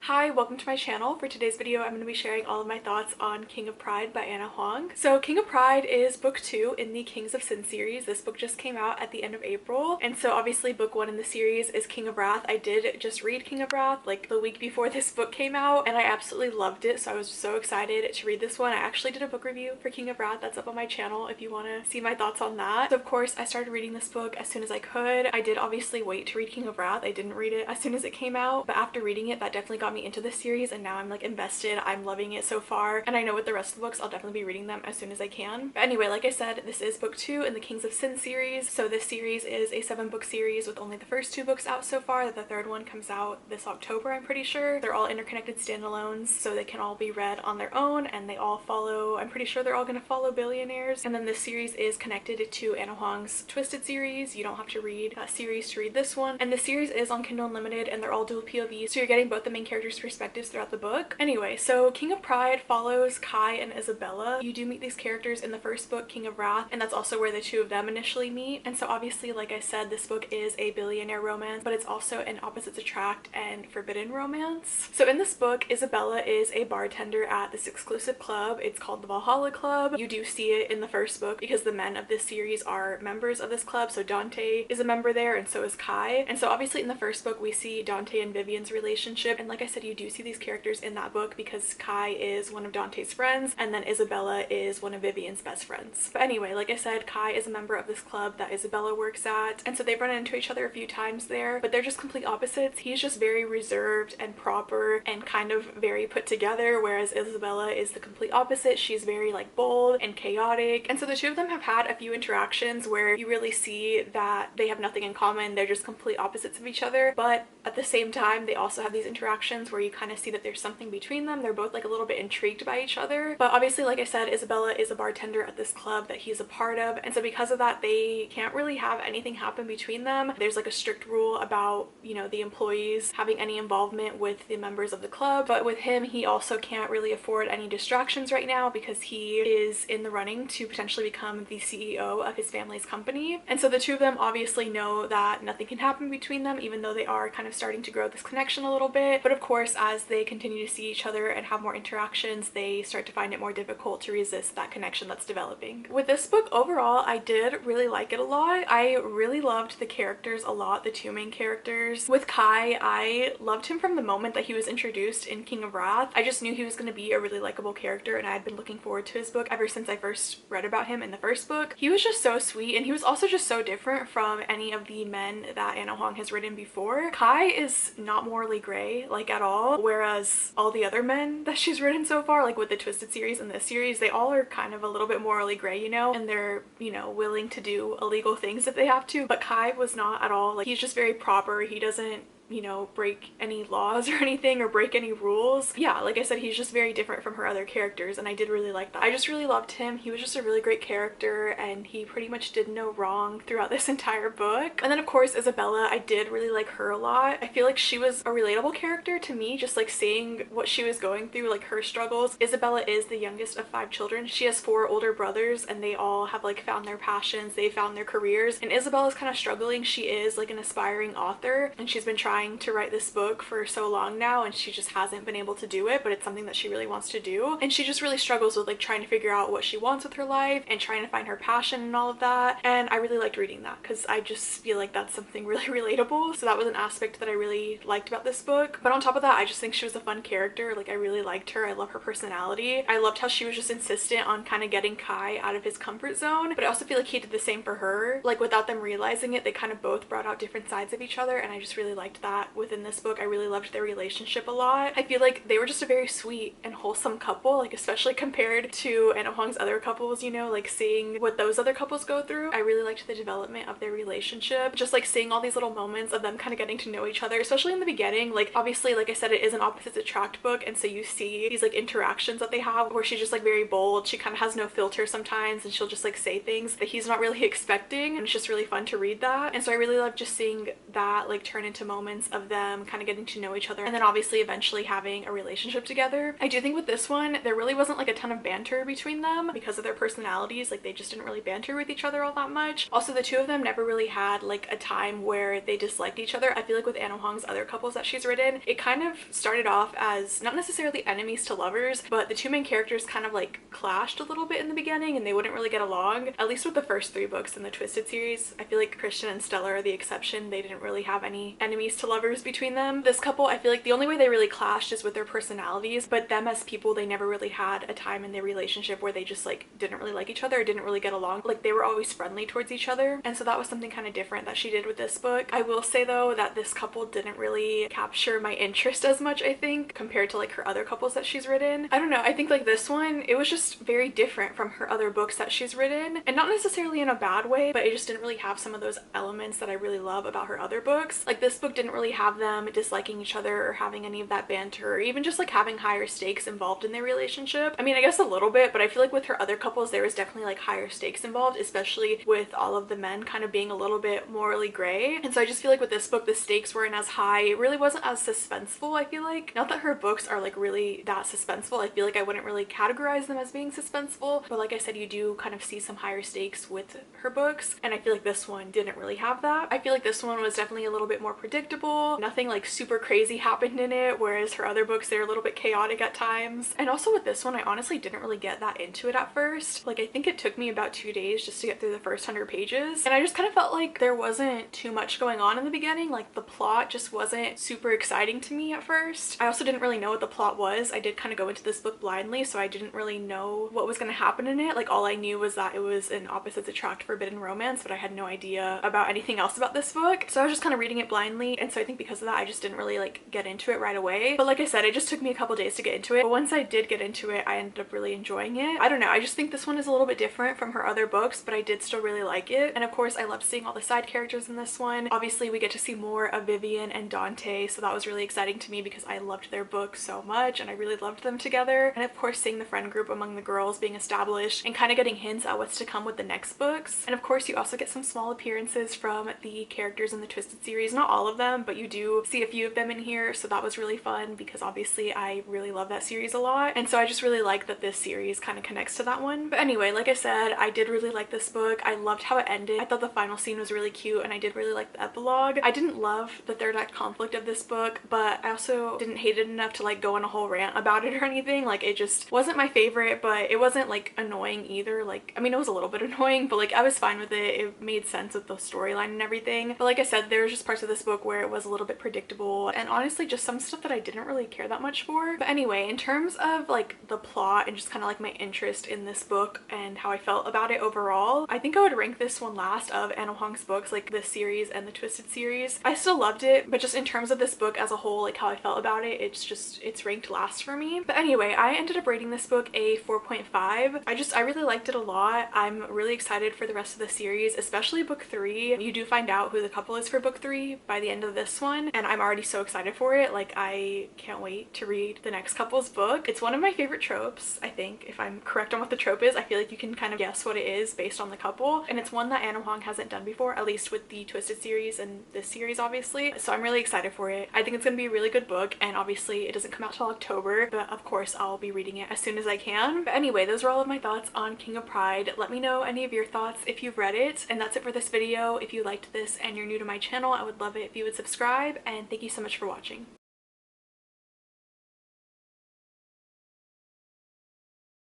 Hi, welcome to my channel. For today's video, I'm going to be sharing all of my thoughts on King of Pride by Ana Huang. So King of Pride is book 2 in the Kings of Sin series. This book just came out at the end of April. And so obviously book 1 in the series is King of Wrath. I did just read King of Wrath like the week before this book came out and I absolutely loved it. So I was so excited to read this one. I actually did a book review for King of Wrath that's up on my channel if you want to see my thoughts on that. So of course I started reading this book as soon as I could. I did obviously wait to read King of Wrath. I didn't read it as soon as it came out, but after reading it that definitely got me into this series and now I'm like invested. I'm loving it so far and I know with the rest of the books I'll definitely be reading them as soon as I can. But anyway, like I said, this is book 2 in the Kings of Sin series. So this series is a 7-book series with only the first 2 books out so far. The third one comes out this October, I'm pretty sure. They're all interconnected standalones so they can all be read on their own and they all follow, I'm pretty sure they're all going to follow billionaires. And then this series is connected to Ana Huang's Twisted series. You don't have to read a series to read this one. And the series is on Kindle Unlimited and they're all dual POV, so you're getting both the main characters' perspectives throughout the book. Anyway, so King of Pride follows Kai and Isabella. You do meet these characters in the first book, King of Wrath, and that's also where the two of them initially meet. And so obviously, like I said, this book is a billionaire romance, but it's also an opposites attract and forbidden romance. So in this book, Isabella is a bartender at this exclusive club. It's called the Valhalla Club. You do see it in the first book because the men of this series are members of this club. So Dante is a member there and so is Kai. And so obviously in the first book, we see Dante and Vivian's relationship. And like I said, you do see these characters in that book because Kai is one of Dante's friends and then Isabella is one of Vivian's best friends. But anyway, like I said, Kai is a member of this club that Isabella works at, and so they've run into each other a few times there, but they're just complete opposites. He's just very reserved and proper and kind of very put together, whereas Isabella is the complete opposite. She's very like bold and chaotic, and so the two of them have had a few interactions where you really see that they have nothing in common. They're just complete opposites of each other, but at the same time they also have these interactions where you kind of see that there's something between them. They're both like a little bit intrigued by each other. But obviously, like I said, Isabella is a bartender at this club that he's a part of, and so because of that they can't really have anything happen between them. There's like a strict rule about, you know, the employees having any involvement with the members of the club, but with him he also can't really afford any distractions right now because he is in the running to potentially become the CEO of his family's company. And so the two of them obviously know that nothing can happen between them, even though they are kind of starting to grow this connection a little bit. But of course, as they continue to see each other and have more interactions, they start to find it more difficult to resist that connection that's developing. With this book overall, I did really like it a lot. I really loved the characters a lot, the two main characters. With Kai, I loved him from the moment that he was introduced in King of Wrath. I just knew he was going to be a really likable character and I had been looking forward to his book ever since I first read about him in the first book. He was just so sweet and he was also just so different from any of the men that Ana Huang has written before. Kai is not morally gray like at all, whereas all the other men that she's written so far, like with the Twisted series and this series, they all are kind of a little bit morally gray, you know, and they're, you know, willing to do illegal things if they have to. But Kai was not at all. Like, he's just very proper. He doesn't, you know, break any laws or anything or break any rules. Yeah, like I said, he's just very different from her other characters and I did really like that. I just really loved him. He was just a really great character and he pretty much did no wrong throughout this entire book. And then of course Isabella, I did really like her a lot. I feel like she was a relatable character to me, just like seeing what she was going through, like her struggles. Isabella is the youngest of 5 children. She has 4 older brothers and they all have like found their passions, they found their careers, and Isabella's kind of struggling. She is like an aspiring author and she's been trying to write this book for so long now and she just hasn't been able to do it, but it's something that she really wants to do. And she just really struggles with like trying to figure out what she wants with her life and trying to find her passion and all of that. And I really liked reading that because I just feel like that's something really relatable. So that was an aspect that I really liked about this book. But on top of that, I just think she was a fun character. Like, I really liked her. I love her personality. I loved how she was just insistent on kind of getting Kai out of his comfort zone, but I also feel like he did the same for her. Like, without them realizing it, they kind of both brought out different sides of each other and I just really liked that within this book. I really loved their relationship a lot. I feel like they were just a very sweet and wholesome couple, like especially compared to Ana Huang's other couples, you know, like seeing what those other couples go through. I really liked the development of their relationship, just like seeing all these little moments of them kind of getting to know each other, especially in the beginning. Like, obviously, like I said, it is an opposites attract book and so you see these like interactions that they have where she's just like very bold. She kind of has no filter sometimes and she'll just like say things that he's not really expecting, and it's just really fun to read that. And so I really love just seeing that like turn into moments moments of them kind of getting to know each other and then obviously eventually having a relationship together. I do think with this one, there really wasn't like a ton of banter between them because of their personalities. Like they just didn't really banter with each other all that much. Also, the two of them never really had like a time where they disliked each other. I feel like with Ana Huang's other couples that she's written, it kind of started off as not necessarily enemies to lovers, but the two main characters kind of like clashed a little bit in the beginning and they wouldn't really get along. At least with the first 3 books in the Twisted series. I feel like Christian and Stella are the exception. They didn't really have any enemies to lovers between them. This couple, I feel like the only way they really clashed is with their personalities, but them as people, they never really had a time in their relationship where they just like didn't really like each other or didn't really get along. Like they were always friendly towards each other, and so that was something kind of different that she did with this book. I will say though that this couple didn't really capture my interest as much, I think, compared to like her other couples that she's written. I don't know, I think like this one, it was just very different from her other books that she's written, and not necessarily in a bad way, but it just didn't really have some of those elements that I really love about her other books. Like this book didn't really have them disliking each other or having any of that banter or even just like having higher stakes involved in their relationship. I mean, I guess a little bit, but I feel like with her other couples there was definitely like higher stakes involved, especially with all of the men kind of being a little bit morally gray. And so I just feel like with this book the stakes weren't as high. It really wasn't as suspenseful, I feel like. Not that her books are like really that suspenseful. I feel like I wouldn't really categorize them as being suspenseful, but like I said, you do kind of see some higher stakes with her books, and I feel like this one didn't really have that. I feel like this one was definitely a little bit more predictable. Nothing like super crazy happened in it, whereas her other books, they're a little bit chaotic at times. And also with this one, I honestly didn't really get that into it at first. Like I think it took me about 2 days just to get through the first 100 pages, and I just kind of felt like there wasn't too much going on in the beginning. Like the plot just wasn't super exciting to me at first. I also didn't really know what the plot was. I did kind of go into this book blindly, so I didn't really know what was going to happen in it. Like all I knew was that it was an opposites attract forbidden romance, but I had no idea about anything else about this book, so I was just kind of reading it blindly. And so I think because of that I just didn't really like get into it right away. But like I said, it just took me a couple days to get into it, but once I did get into it I ended up really enjoying it. I don't know, I just think this one is a little bit different from her other books, but I did still really like it. And of course I loved seeing all the side characters in this one. Obviously we get to see more of Vivian and Dante, so that was really exciting to me because I loved their books so much and I really loved them together. And of course seeing the friend group among the girls being established and kind of getting hints at what's to come with the next books. And of course you also get some small appearances from the characters in the Twisted series. Not all of them, but you do see a few of them in here, so that was really fun because obviously I really love that series a lot, and so I just really like that this series kind of connects to that one. But anyway, like I said, I did really like this book. I loved how it ended. I thought the final scene was really cute, and I did really like the epilogue. I didn't love the third act conflict of this book, but I also didn't hate it enough to like go on a whole rant about it or anything. Like it just wasn't my favorite, but it wasn't like annoying either. Like I mean, it was a little bit annoying, but like I was fine with it. It made sense with the storyline and everything. But like I said, there was just parts of this book where it was a little bit predictable, and honestly just some stuff that I didn't really care that much for. But anyway, in terms of like the plot and just kind of like my interest in this book and how I felt about it overall, I think I would rank this one last of Ana Huang's books, like this series and the Twisted series. I still loved it, but just in terms of this book as a whole, like how I felt about it, it's ranked last for me. But anyway, I ended up rating this book a 4.5. I really liked it a lot. I'm really excited for the rest of the series, especially book 3. You do find out who the couple is for book 3 by the end of this one, and I'm already so excited for it. Like I can't wait to read the next couple's book. It's one of my favorite tropes, I think. If I'm correct on what the trope is, I feel like you can kind of guess what it is based on the couple, and it's one that Ana Huang hasn't done before, at least with the Twisted series and this series obviously. So I'm really excited for it. I think it's gonna be a really good book, and obviously it doesn't come out till October, but of course I'll be reading it as soon as I can. But anyway, those are all of my thoughts on King of Pride. Let me know any of your thoughts if you've read it, and that's it for this video. If you liked this and you're new to my channel, I would love it if you would subscribe, and thank you so much for watching.